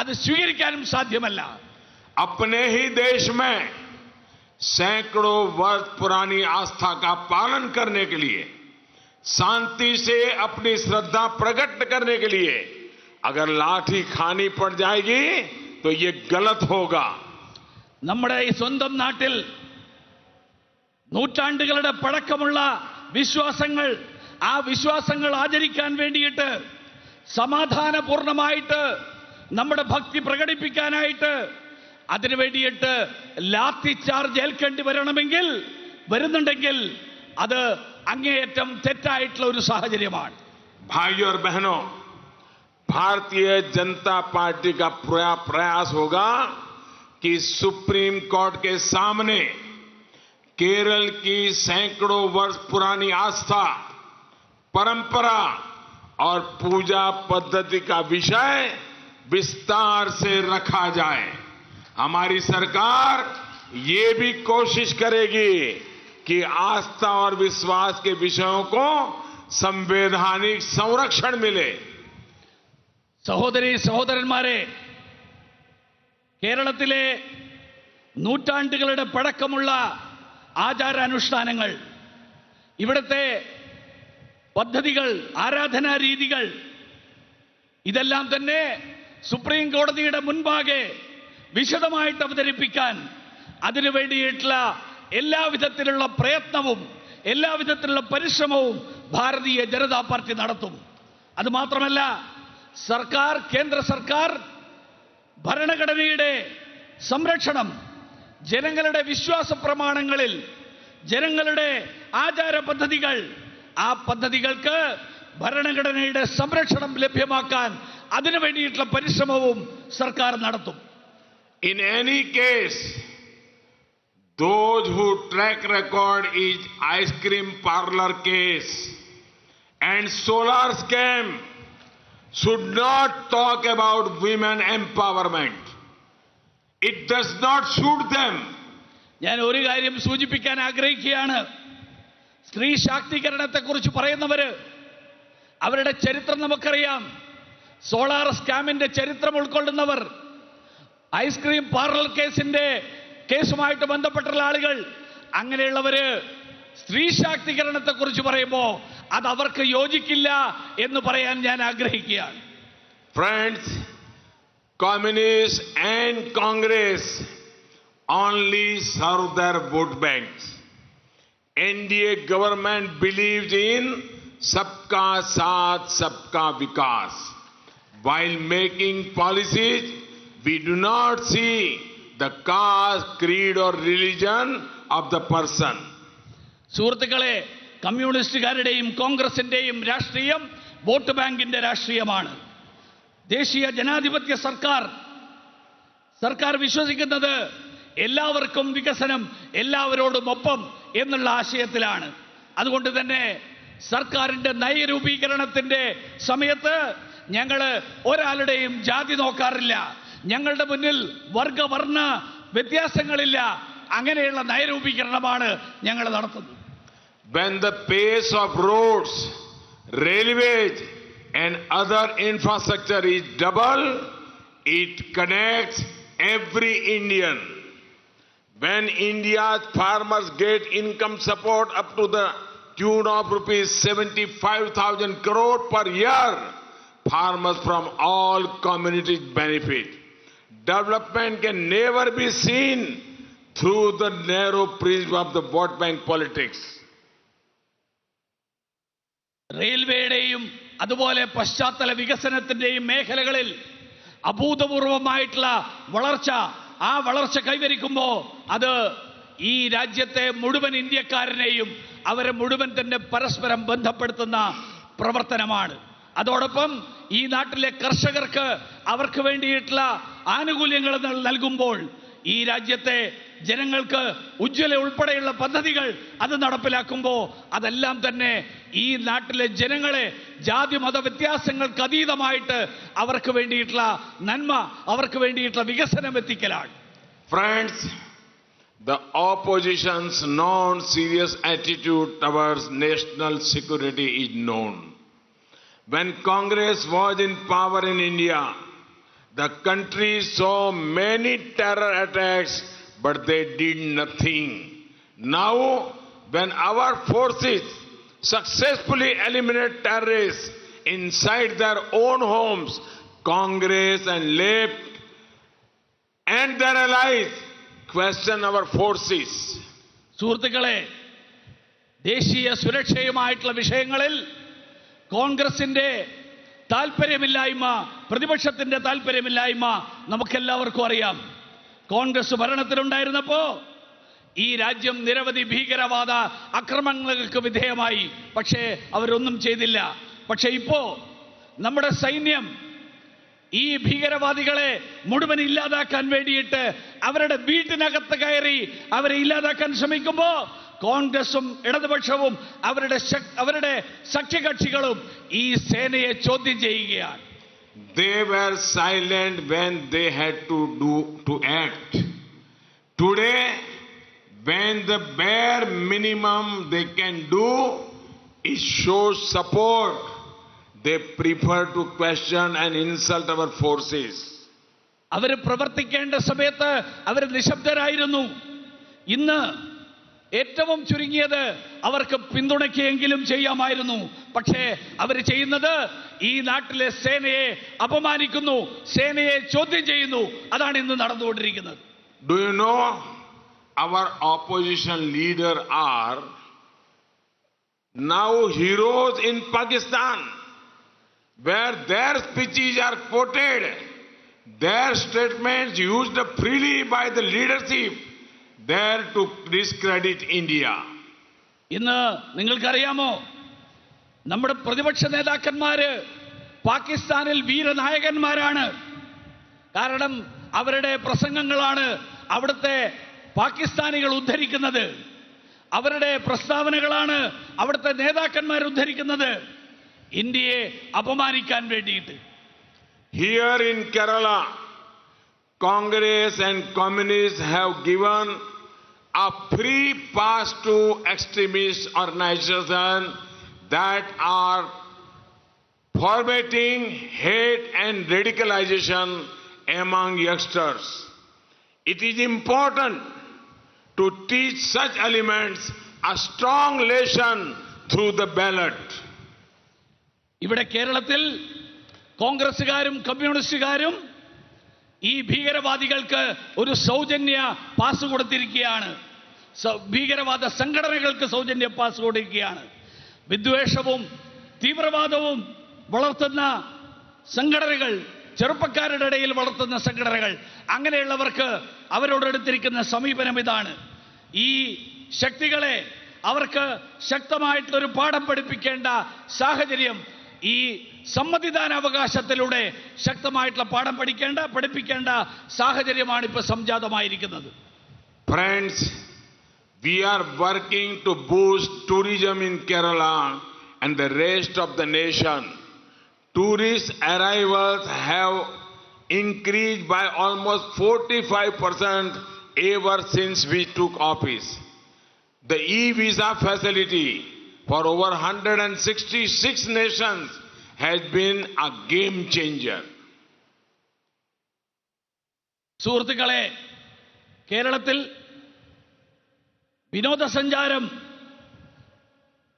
അത് സ്വീകരിക്കാനും സാധ്യമല്ല. अपने ही देश में सैकड़ों वर्ष पुरानी आस्था का पालन करने के लिए, शांति से अपनी श्रद्धा प्रकट करने के लिए अगर लाठी खानी पड़ जाएगी तो ये गलत होगा. നമ്മുടെ ഈ സ്വന്തം നാട്ടിൽ നൂറ്റാണ്ടുകളുടെ പഴക്കമുള്ള വിശ്വാസങ്ങൾ, ആ വിശ്വാസങ്ങൾ ആചരിക്കാൻ വേണ്ടിയിട്ട്, സമാധാനപൂർണമായിട്ട് നമ്മുടെ ഭക്തി പ്രകടിപ്പിക്കാനായിട്ട്, അതിനു വേണ്ടിയിട്ട് ലാത്തി ചാർജ് ഏൽക്കേണ്ടി വരുന്നുണ്ടെങ്കിൽ അത് അങ്ങേയറ്റം തെറ്റായിട്ടുള്ള ഒരു സാഹചര്യമാണ്. भाइयों और बहनों, भारतीय जनता पार्टी का प्रयास होगा कि सुप्रीम कोर्ट के सामने केरल की सैकड़ों वर्ष पुरानी आस्था, परंपरा और पूजा पद्धति का विषय विस्तार से रखा जाए. हमारी सरकार ये भी कोशिश करेगी कि आस्था और विश्वास के विषयों को संवैधानिक संरक्षण मिले. സഹോദരീ സഹോദരന്മാരെ, കേരളത്തിലെ നൂറ്റാണ്ടുകളുടെ പഴക്കമുള്ള ആചാരാനുഷ്ഠാനങ്ങൾ, ഇവിടുത്തെ പദ്ധതികൾ, ആരാധനാ രീതികൾ, ഇതെല്ലാം തന്നെ സുപ്രീം കോടതിയുടെ മുൻപാകെ വിശദമായിട്ട് അവതരിപ്പിക്കാൻ അതിനു വേണ്ടിയിട്ടുള്ള എല്ലാവിധത്തിലുള്ള പ്രയത്നവും എല്ലാവിധത്തിലുള്ള പരിശ്രമവും ഭാരതീയ ജനതാ പാർട്ടി നടത്തും. അതുമാത്രമല്ല, സർക്കാർ, കേന്ദ്ര സർക്കാർ ഭരണഘടനയുടെ സംരക്ഷണം, ജനങ്ങളുടെ വിശ്വാസ പ്രമാണങ്ങളിൽ, ജനങ്ങളുടെ ആചാര പദ്ധതികൾ, ആ പദ്ധതികൾക്ക് ഭരണഘടനയുടെ സംരക്ഷണം ലഭ്യമാക്കാൻ അതിനു വേണ്ടിയിട്ടുള്ള പരിശ്രമവും സർക്കാർ നടത്തും. In any case, those who track record is ice cream parlor case and solar scam should not talk about women empowerment. It does not suit them. ഞാൻ ഒരു കാര്യം സൂചിപ്പിക്കാൻ ആഗ്രഹിക്കുകയാണ്. സ്ത്രീ ശാക്തീകരണത്തെക്കുറിച്ച് പറയുന്നവര്, അവരുടെ ചരിത്രം നമുക്കറിയാം. സോളാർ സ്കാമിന്റെ ചരിത്രം ഉൾക്കൊള്ളുന്നവർ, ഐസ്ക്രീം പാർലർ കേസുമായിട്ട് ബന്ധപ്പെട്ടുള്ള ആളുകൾ, അങ്ങനെയുള്ളവര് സ്ത്രീ ശാക്തീകരണത്തെക്കുറിച്ച് പറയുമ്പോൾ അത് അവർക്ക് യോജിക്കില്ല എന്ന് പറയാൻ ഞാൻ ആഗ്രഹിക്കുകയാണ്. Friends, Communists and Congress only serve their vote banks. NDA government believes in सबका साथ सबका विकास. While making policies, we do not see the caste, creed or religion of the person. സുഹൃത്തുക്കളെ, കമ്മ്യൂണിസ്റ്റുകാരുടെയും കോൺഗ്രസിന്റെയും രാഷ്ട്രീയം വോട്ട് ബാങ്കിന്റെ രാഷ്ട്രീയമാണ്. ദേശീയ ജനാധിപത്യ സർക്കാർ വിശ്വസിക്കുന്നത് എല്ലാവർക്കും വികസനം, എല്ലാവരോടും ഒപ്പം എന്നുള്ള ആശയത്തിലാണ്. അതുകൊണ്ട് തന്നെ സർക്കാരിന്റെ നയരൂപീകരണത്തിന്റെ സമയത്ത് ഞങ്ങൾ ഒരാളുടെയും ജാതി നോക്കാറില്ല. ഞങ്ങളുടെ മുന്നിൽ വർഗവർണ്ണ വ്യത്യാസങ്ങളില്ല. അങ്ങനെയുള്ള നയരൂപീകരണമാണ് ഞങ്ങൾ നടത്തുന്നത്. When the pace of roads, railways and other infrastructure is double, it connects every Indian. When India's farmers get income support up to the tune of rupees 75,000 crore per year, farmers from all communities benefit. Development can never be seen through the narrow prism of the vote bank politics. റെയിൽവേയുടെയും അതുപോലെ പശ്ചാത്തല വികസനത്തിന്റെയും മേഖലകളിൽ അഭൂതപൂർവമായിട്ടുള്ള ആ വളർച്ച കൈവരിക്കുമ്പോൾ അത് ഈ രാജ്യത്തെ മുഴുവൻ ഇന്ത്യക്കാരനെയും അവരെ മുഴുവൻ തന്നെ പരസ്പരം ബന്ധപ്പെടുത്തുന്ന പ്രവർത്തനമാണ്. അതോടൊപ്പം ഈ നാട്ടിലെ കർഷകർക്ക് അവർക്ക് വേണ്ടിയിട്ടുള്ള ആനുകൂല്യങ്ങൾ നൽകുമ്പോൾ ഈ രാജ്യത്തെ ജനങ്ങൾക്ക് ഉജ്ജ്വല ഉൾപ്പെടെയുള്ള പദ്ധതികൾ അത് നടപ്പിലാക്കുമ്പോൾ അതെല്ലാം തന്നെ ഈ നാട്ടിലെ ജനങ്ങളെ ജാതി മത വ്യത്യാസങ്ങൾക്ക് അതീതമായിട്ട് അവർക്ക് വേണ്ടിയിട്ടുള്ള നന്മ, അവർക്ക് വേണ്ടിയിട്ടുള്ള വികസനം എത്തിക്കലാണ്. Friends, the opposition's non-serious attitude towards national security is known. When Congress was in power in India, the country saw many terror attacks, but they did nothing. Now, when our forces successfully eliminate terrorists inside their own homes, Congress and left and their allies question our forces. സുഹൃത്തുക്കളെ, ദേശീയ സുരക്ഷയുമായിട്ടുള്ള വിഷയങ്ങളിൽ കോൺഗ്രസിന്റെ താല്പര്യമില്ലായ്മ, പ്രതിപക്ഷത്തിന്റെ താല്പര്യമില്ലായ്മ നമുക്കെല്ലാവർക്കും അറിയാം. കോൺഗ്രസ് ഭരണത്തിലുണ്ടായിരുന്നപ്പോ ഈ രാജ്യം നിരവധി ഭീകരവാദ ആക്രമണങ്ങൾക്ക് വിധേയമായി. പക്ഷേ അവരൊന്നും ചെയ്തില്ല. പക്ഷേ ഇപ്പോ നമ്മുടെ സൈന്യം ഈ ഭീകരവാദികളെ മുഴുവൻ ഇല്ലാതാക്കാൻ വേണ്ടിയിട്ട് അവരുടെ വീട്ടിനകത്ത് കയറി അവരെ ഇല്ലാതാക്കാൻ ശ്രമിക്കുമ്പോൾ കോൺഗ്രസും ഇടതുപക്ഷവും അവരുടെ സഖ്യകക്ഷികളും ഈ സേനയെ ചോദ്യം ചെയ്യുകയാണ്. They were silent when they had to act. Today, when the bare minimum they can do is show support, they prefer to question and insult our forces. അവർ പ്രവർത്തിക്കേണ്ട സമയത്ത് അവർ നിശബ്ദരായിരുന്നു. ഇന്ന് ഏറ്റവും ചുരുങ്ങിയത് അവർക്ക് പിന്തുണയ്ക്കെങ്കിലും ചെയ്യാമായിരുന്നു. പക്ഷേ അവർ ചെയ്യുന്നത് ഈ നാട്ടിലെ സേനയെ അപമാനിക്കുന്നു, സേനയെ ചോദ്യം ചെയ്യുന്നു. അതാണ് ഇന്ന് നടന്നുകൊണ്ടിരിക്കുന്നത്. Do you know our opposition leader are now heroes in Pakistan, where their speeches are quoted, their statements used freely by the leadership there to discredit India. ഇന്ന് നിങ്ങൾക്കറിയാമോ, നമ്മുടെ പ്രതിപക്ഷ നേതാക്കന്മാര് പാകിസ്ഥാനിൽ വീരനായകന്മാരാണ്. കാരണം അവരുടെ പ്രസംഗങ്ങളാണ് അവിടുത്തെ പാകിസ്ഥാനികൾ ഉദ്ധരിക്കുന്നത്. അവരുടെ പ്രസ്താവനകളാണ് അവിടുത്തെ നേതാക്കന്മാർ ഉദ്ധരിക്കുന്നത് ഇന്ത്യയെ അപമാനിക്കാൻ വേണ്ടിയിട്ട്. Here in Kerala, Congress and communists have given a free pass to extremist organizations that are fomenting hate and radicalization among youngsters. It is important to teach such elements a strong lesson through the ballot. ഇവിടെ കേരളത്തിൽ കോൺഗ്രസുകാരും കമ്മ്യൂണിസ്റ്റുകാരും ഈ ഭീകരവാദികൾക്ക് ഒരു സൗജന്യ pass കൊടുത്തിരിക്കുകയാണ്. ഭീകരവാദ സംഘടനകൾക്ക് സൗജന്യ pass കൊടുക്കുകയാണ്. വിദ്വേഷവും തീവ്രവാദവും വളർത്തുന്ന സംഘടനകൾ, ചെറുപ്പക്കാരുടെ ഇടയിൽ വളർത്തുന്ന സംഘടനകൾ, അങ്ങനെയുള്ളവർക്ക് അവരോടെടുത്തിരിക്കുന്ന സമീപനം ഇതാണ്. ഈ ശക്തികളെ അവർക്ക് ശക്തമായിട്ടുള്ളൊരു പാഠം പഠിപ്പിക്കേണ്ട സാഹചര്യം ഈ സമ്മതിദാനാവകാശത്തിലൂടെ ശക്തമായിട്ടുള്ള പാഠം പഠിപ്പിക്കേണ്ട സാഹചര്യമാണ് ഇപ്പോൾ സംജാതമായിരിക്കുന്നത്. Friends, we are working to boost tourism in Kerala and the rest of the nation. Tourist arrivals have increased by almost 45% ever since we took office. The e-visa facility for over 166 nations has been a game changer. സുഹൃത്തുക്കളെ, കേരളത്തിൽ വിനോദസഞ്ചാരം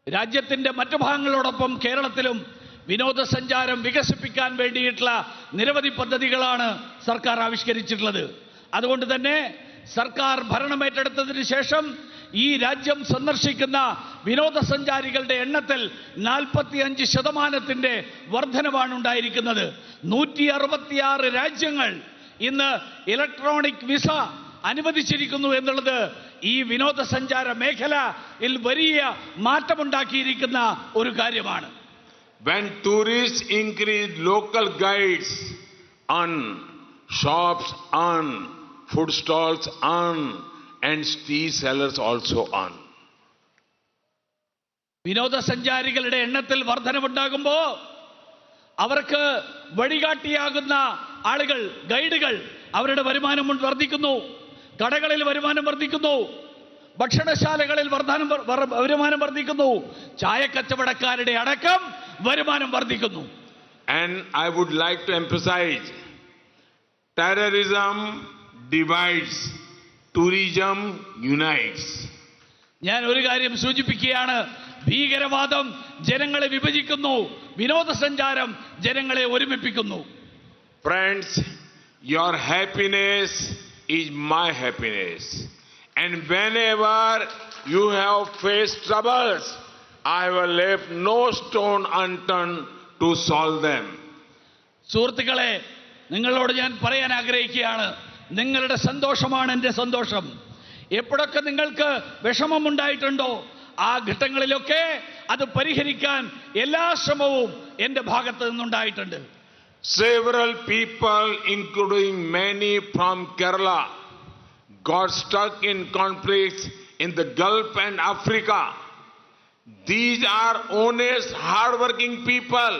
രാജ്യത്തിന്റെ മറ്റു ഭാഗങ്ങളോടൊപ്പം കേരളത്തിലും വിനോദസഞ്ചാരം വികസിപ്പിക്കാൻ വേണ്ടിയിട്ടുള്ള നിരവധി പദ്ധതികളാണ് സർക്കാർ ആവിഷ്കരിച്ചിട്ടുള്ളത്. അതുകൊണ്ട് തന്നെ സർക്കാർ ഭരണമേറ്റെടുത്തതിന് ശേഷം ഈ രാജ്യം സന്ദർശിക്കുന്ന വിനോദസഞ്ചാരികളുടെ എണ്ണത്തിൽ 45% വർധനവാണ് ഉണ്ടായിരിക്കുന്നത്. 166 രാജ്യങ്ങൾ ഇന്ന് ഇലക്ട്രോണിക് വിസ അനുവദിച്ചിരിക്കുന്നു എന്നുള്ളത് ഈ വിനോദസഞ്ചാര മേഖലയിൽ വലിയ മാറ്റമുണ്ടാക്കിയിരിക്കുന്ന ഒരു കാര്യമാണ്. When tourists increase, local guides earn, shops earn, food stalls earn, and tea sellers also earn. വിനോദസഞ്ചാരികളുടെ എണ്ണത്തിൽ വർധനവുണ്ടാകുമ്പോൾ അവർക്ക് വഴികാട്ടിയാകുന്ന ആളുകൾ, ഗൈഡുകൾ, അവരുടെ വരുമാനം വർദ്ധിക്കുന്നു. കടകളിൽ വരുമാനം വർദ്ധിക്കുന്നു. ഭക്ഷണശാലകളിൽ വരുമാനം വർദ്ധിക്കുന്നു. ചായക്കച്ചവടക്കാരുടെ അടക്കം വരുമാനം വർദ്ധിക്കുന്നു. And I would like to emphasize, terrorism divides, tourism unites. ഞാൻ ഒരു കാര്യം സൂചിപ്പിക്കുകയാണ്, ഭീകരവാദം ജനങ്ങളെ വിഭജിക്കുന്നു, വിനോദസഞ്ചാരം ജനങ്ങളെ ഒരുമിപ്പിക്കുന്നു. Friends, your happiness is my happiness. And whenever you have faced troubles, I will leave no stone unturned to solve them. സുഹൃത്തുക്കളെ, നിങ്ങളോട് ഞാൻ പറയാൻ ആഗ്രഹിക്കുകയാണ്, നിങ്ങളുടെ സന്തോഷമാണ് എൻ്റെ സന്തോഷം. എപ്പോഴൊക്കെ നിങ്ങൾക്ക് വിഷമമുണ്ടായിട്ടുണ്ടോ ആ ഘട്ടങ്ങളിലൊക്കെ അത് പരിഹരിക്കാൻ എല്ലാ ശ്രമവും എൻ്റെ ഭാഗത്ത് നിന്നുണ്ടായിട്ടുണ്ട്. Several people, including many from Kerala, got stuck in conflicts in the Gulf and Africa. These are honest, hard-working people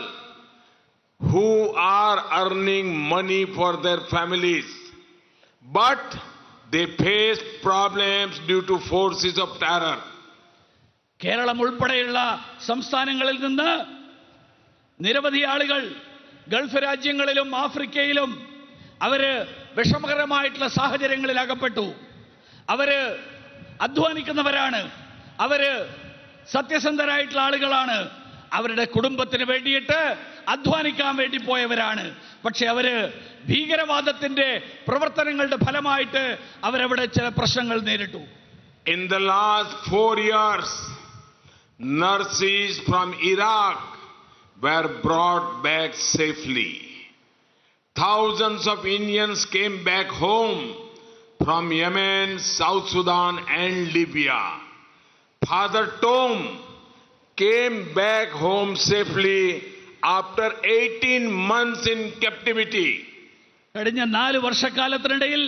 who are earning money for their families. But they face problems due to forces of terror. Keralam ഉൾപ്പെടെയുള്ള സംസ്ഥാനങ്ങളിൽ നിന്ന് നിരവധി ആളുകൾ Gulf രാജ്യങ്ങളിലും ആഫ്രിക്കയിലും അവര് വിഷമകരമായിട്ടുള്ള സാഹചര്യങ്ങളിൽ അകപ്പെട്ടു. അവര് അധ്വാനിക്കുന്നവരാണ്, അവര് സത്യസന്ധരായിട്ടുള്ള ആളുകളാണ്, അവരുടെ കുടുംബത്തിന് വേണ്ടിയിട്ട് അധ്വാനിക്കാൻ വേണ്ടി പോയവരാണ്. പക്ഷെ അവര് ഭീകരവാദത്തിന്റെ പ്രവർത്തനങ്ങളുടെ ഫലമായിട്ട് അവരവിടെ ചില പ്രശ്നങ്ങൾ നേരിട്ടു. In the last 4 years, nurses from Iraq were brought back safely. Thousands of Indians came back home from Yemen, South Sudan and Libya. Father Tom came back home safely after 18 months in captivity. കഴിഞ്ഞ 4 വർഷക്കാലത്തിനിടയിൽ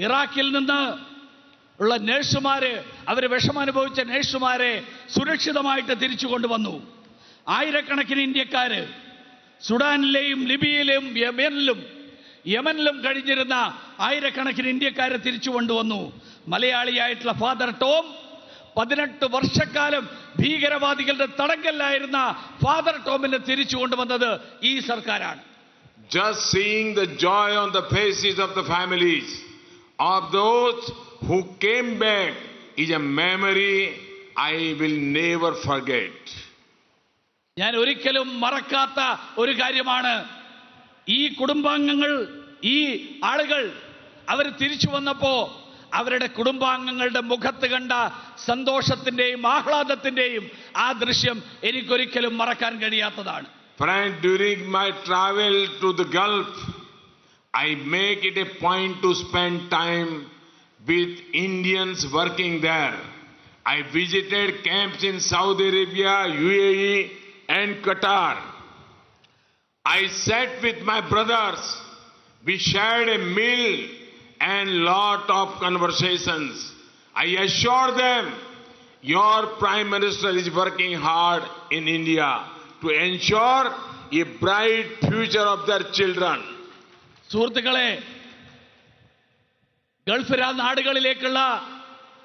ഇറാഖിൽ നിന്ന് ഉള്ള നഴ്സുമാര്, അവര് വിഷമനുഭവിച്ച നഴ്സുമാരെ സുരക്ഷിതമായിട്ട് തിരിച്ചു കൊണ്ടുവന്നു. ആയിരക്കണക്കിന് ഇന്ത്യക്കാര് സുഡാനിലെയും ലിബിയയിലെയും യമനിലും കഴിഞ്ഞിരുന്ന ആയിരക്കണക്കിന് ഇന്ത്യക്കാരെ തിരിച്ചു കൊണ്ടുവന്നു. മലയാളിയായിട്ടുള്ള ഫാദർ ടോം 18 വർഷക്കാലം ഭീകരവാദികളുടെ തടങ്കലിലായിരുന്ന ഫാദർ ടോമിനെ തിരിച്ചു കൊണ്ടുവന്നത് ഈ സർക്കാരാണ്. Just seeing the joy on the faces of the families of those who came back is a memory I will never forget. ഞാൻ ഒരിക്കലും മറക്കാത്ത ഒരു കാര്യമാണ്, ഈ കുടുംബാംഗങ്ങൾ, ഈ ആളുകൾ അവർ തിരിച്ചു വന്നപ്പോ അവരുടെ കുടുംബാംഗങ്ങളുടെ മുഖത്ത് കണ്ട സന്തോഷത്തിന്റെയും ആഹ്ലാദത്തിന്റെയും ആ ദൃശ്യം എനിക്കൊരിക്കലും മറക്കാൻ കഴിയാത്തതാണ്. Friend, during my travel to the Gulf, I make it a point to spend time with Indians working there. I visited camps in Saudi Arabia, UAE, and Qatar. I sat with my brothers. We shared a meal and lot of conversations. I assured them, your Prime Minister is working hard in India to ensure a bright future of their children. സുഹൃത്തുക്കളെ, Gulf നാടുകളിലേക്കുള്ള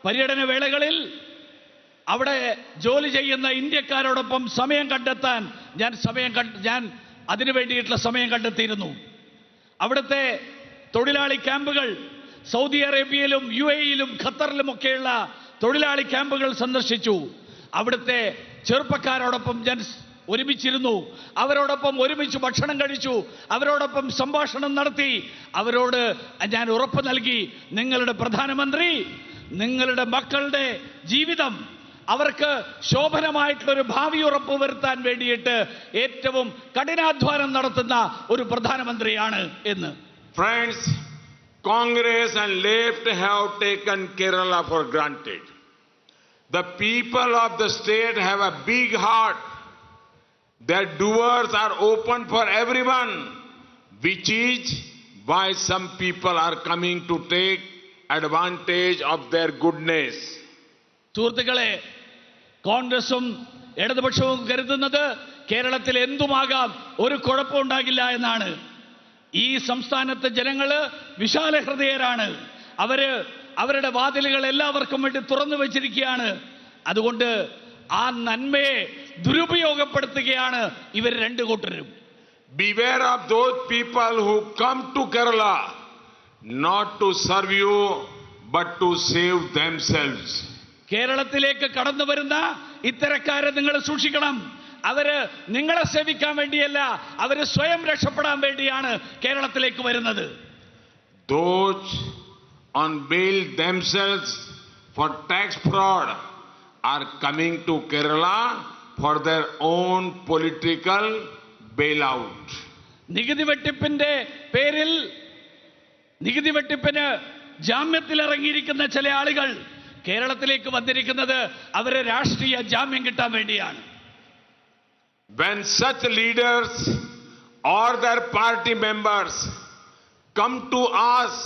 പര്യടന വേളകളിൽ അവിടെ ജോലി ചെയ്യുന്ന ഇന്ത്യക്കാരോടൊപ്പം സമയം കണ്ടെത്താൻ ഞാൻ അതിനു വേണ്ടിയിട്ടുള്ള സമയം കണ്ടെത്തിയിരുന്നു. അവിടുത്തെ തൊഴിലാളി ക്യാമ്പുകൾ, സൗദി അറേബ്യയിലും UAE-യിലും ഖത്തറിലുമൊക്കെയുള്ള തൊഴിലാളി ക്യാമ്പുകൾ സന്ദർശിച്ചു. അവിടുത്തെ ചെറുപ്പക്കാരോടൊപ്പം ഞാൻ ഒരുമിച്ചിരുന്നു. അവരോടൊപ്പം ഒരുമിച്ച് ഭക്ഷണം കഴിച്ചു. അവരോടൊപ്പം സംഭാഷണം നടത്തി. അവരോട് ഞാൻ ഉറപ്പ് നൽകി, നിങ്ങളുടെ പ്രധാനമന്ത്രി നിങ്ങളുടെ മക്കളുടെ ജീവിതം അവർക്ക് ശോഭനമായിട്ടുള്ളൊരു ഭാവി ഉറപ്പുവരുത്താൻ വേണ്ടിയിട്ട് ഏറ്റവും കഠിനാധ്വാനം നടത്തുന്ന ഒരു പ്രധാനമന്ത്രിയാണ് എന്ന്. Friends, Congress and left have taken Kerala for granted. The people of the state have a big heart. Their doors are open for everyone, which is why some people are coming to take advantage of their goodness. സുഹൃത്തുക്കളെ, കോൺഗ്രസും ഇടതുപക്ഷവും കരുതുന്നത് കേരളത്തിൽ എന്തുമാകാം, ഒരു കുഴപ്പമുണ്ടാകില്ല എന്നാണ്. ഈ സംസ്ഥാനത്തെ ജനങ്ങള് വിശാല ഹൃദയരാണ്. അവരുടെ വാതിലുകൾ എല്ലാവർക്കും വേണ്ടി തുറന്നു വെച്ചിരിക്കുകയാണ്. അതുകൊണ്ട് ആ നന്മയെ ദുരുപയോഗപ്പെടുത്തുകയാണ് ഇവർ രണ്ടു കൂട്ടരും. Beware of those people who come to Kerala not to serve you but to save themselves. കേരളത്തിലേക്ക് കടന്നു വരുന്ന ഇത്തരക്കാരെ നിങ്ങൾ സൂക്ഷിക്കണം. അവര് നിങ്ങളെ സേവിക്കാൻ വേണ്ടിയല്ല, അവര് സ്വയം രക്ഷപ്പെടാൻ വേണ്ടിയാണ് കേരളത്തിലേക്ക് വരുന്നത്. Those unveil themselves for tax fraud are coming to Kerala for their own political bailout. നികുതി വെട്ടിപ്പിന്റെ പേരിൽ നികുതി വെട്ടിപ്പിന് ജാമ്യത്തിൽ ഇറങ്ങിയിരിക്കുന്ന ചില ആളുകൾ കേരളത്തിലേക്ക് വന്നിരിക്കുന്നത് അവരെ രാഷ്ട്രീയ ജാമ്യം കിട്ടാൻ വേണ്ടിയാണ്. When such leaders or their party members come to us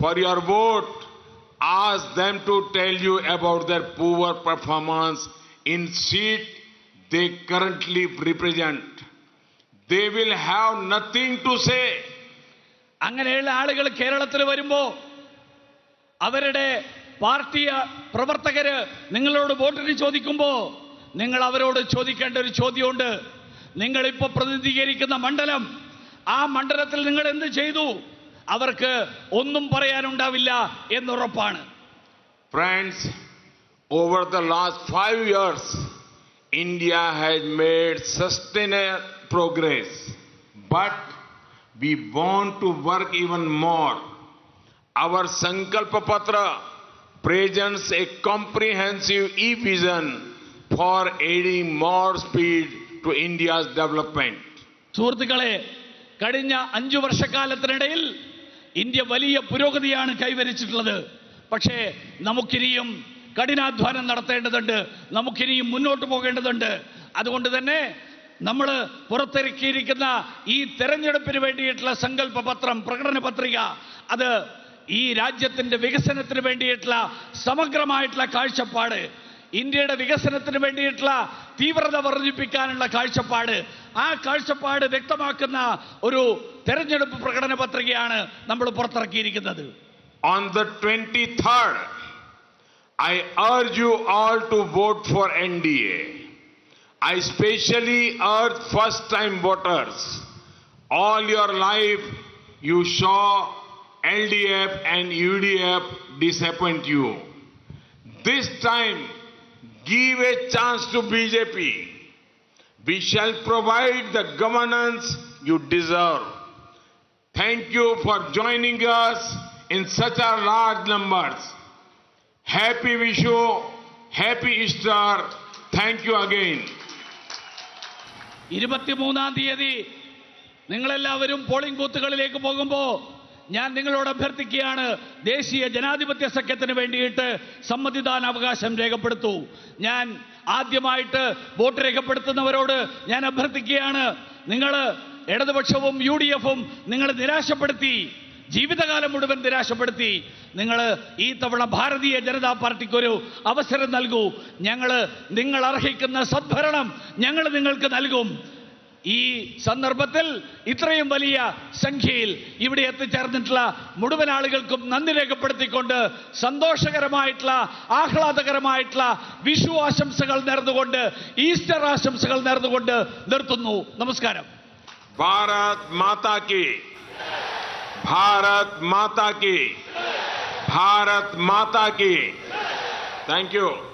for your vote, ask them to tell you about their poor performance in seat they currently represent. They will have nothing to say. അങ്ങനെയുള്ള ആളുകൾ കേരളത്തിൽ വരുമ്പോ അവരുടെ party പ്രവർത്തകര് നിങ്ങളോട് വോട്ടിന് ചോദിക്കുമ്പോ നിങ്ങൾ അവരോട് ചോദിക്കേണ്ട ഒരു ചോദ്യമുണ്ട്. നിങ്ങളിപ്പോ പ്രതിനിധീകരിക്കുന്ന മണ്ഡലം, ആ മണ്ഡലത്തിൽ നിങ്ങൾ എന്ത് ചെയ്തു? അവർക്ക് ഒന്നും പറയാനുണ്ടാവില്ല എന്നുറപ്പാണ്. Friends, over the last 5 years, India has made sustained progress, but we want to work even more. Our Sankalpa Patra presents a comprehensive e-vision for adding more speed to India's development. സുഹൃത്തുക്കളെ, കഴിഞ്ഞ 5 വർഷക്കാലത്തിനിടയിൽ India വലിയ പുരോഗതിയാണ് കൈവരിച്ചിട്ടുള്ളത്. പക്ഷേ നമുക്കിനിയും കഠിനാധ്വാനം നടത്തേണ്ടതുണ്ട്, നമുക്കിനിയും മുന്നോട്ട് പോകേണ്ടതുണ്ട്. അതുകൊണ്ട് തന്നെ നമ്മൾ പുറത്തിറക്കിയിരിക്കുന്ന ഈ തെരഞ്ഞെടുപ്പിന് വേണ്ടിയിട്ടുള്ള സങ്കല്പ പത്രം, പ്രകടന പത്രിക, അത് ഈ രാജ്യത്തിന്റെ വികസനത്തിന് വേണ്ടിയിട്ടുള്ള സമഗ്രമായിട്ടുള്ള കാഴ്ചപ്പാട്, ഇന്ത്യയുടെ വികസനത്തിന് വേണ്ടിയിട്ടുള്ള തീവ്രത വർദ്ധിപ്പിക്കാനുള്ള കാഴ്ചപ്പാട്, ആ കാഴ്ചപ്പാട് വ്യക്തമാക്കുന്ന ഒരു തെരഞ്ഞെടുപ്പ് പ്രകടന പത്രികയാണ് നമ്മൾ പുറത്തിറക്കിയിരിക്കുന്നത്. On the 23rd, I urge you all to vote for NDA. I especially urge first-time voters. All your life you saw LDF and UDF disappoint you. This time, give a chance to BJP. We shall provide the governance you deserve. Thank you for joining us in such a large numbers. Happy Vishu, Happy Easter. Thank you again. 23-ാം തീയതി നിങ്ങളെല്ലാവരും polling ബൂത്തുകളിലേക്ക് പോകുമ്പോൾ ഞാൻ നിങ്ങളോട് അഭ്യർത്ഥിക്കുകയാണ്, ദേശീയ ജനാധിപത്യ സഖ്യത്തിന് വേണ്ടിയിട്ട് സമ്മതിദാനാവകാശം രേഖപ്പെടുത്തൂ. ഞാൻ ആദ്യമായിട്ട് വോട്ട് രേഖപ്പെടുത്തുന്നവരോട് ഞാൻ അഭ്യർത്ഥിക്കുകയാണ്, നിങ്ങൾ ഇടതുപക്ഷവും UDF-ഉം നിങ്ങൾ നിരാശപ്പെടുത്തി, ജീവിതകാലം മുഴുവൻ നിരാശപ്പെടുത്തി. നിങ്ങൾ ഈ തവണ ഭാരതീയ ജനതാ പാർട്ടിക്കൊരു അവസരം നൽകൂ. നിങ്ങൾ അർഹിക്കുന്ന സദ്ഭരണം ഞങ്ങൾ നിങ്ങൾക്ക് നൽകും. ഈ സന്ദർഭത്തിൽ ഇത്രയും വലിയ സംഖ്യയിൽ ഇവിടെ എത്തിച്ചേർന്നിട്ടുള്ള മുഴുവൻ ആളുകൾക്കും നന്ദി രേഖപ്പെടുത്തിക്കൊണ്ട് സന്തോഷകരമായിട്ടുള്ള ആഹ്ലാദകരമായിട്ടുള്ള വിഷു ആശംസകൾ നേർന്നുകൊണ്ട്, ഈസ്റ്റർ ആശംസകൾ നേർന്നുകൊണ്ട് നിർത്തുന്നു. നമസ്കാരം. भारत माता की, भारत माता की, भारत माता की. Thank you.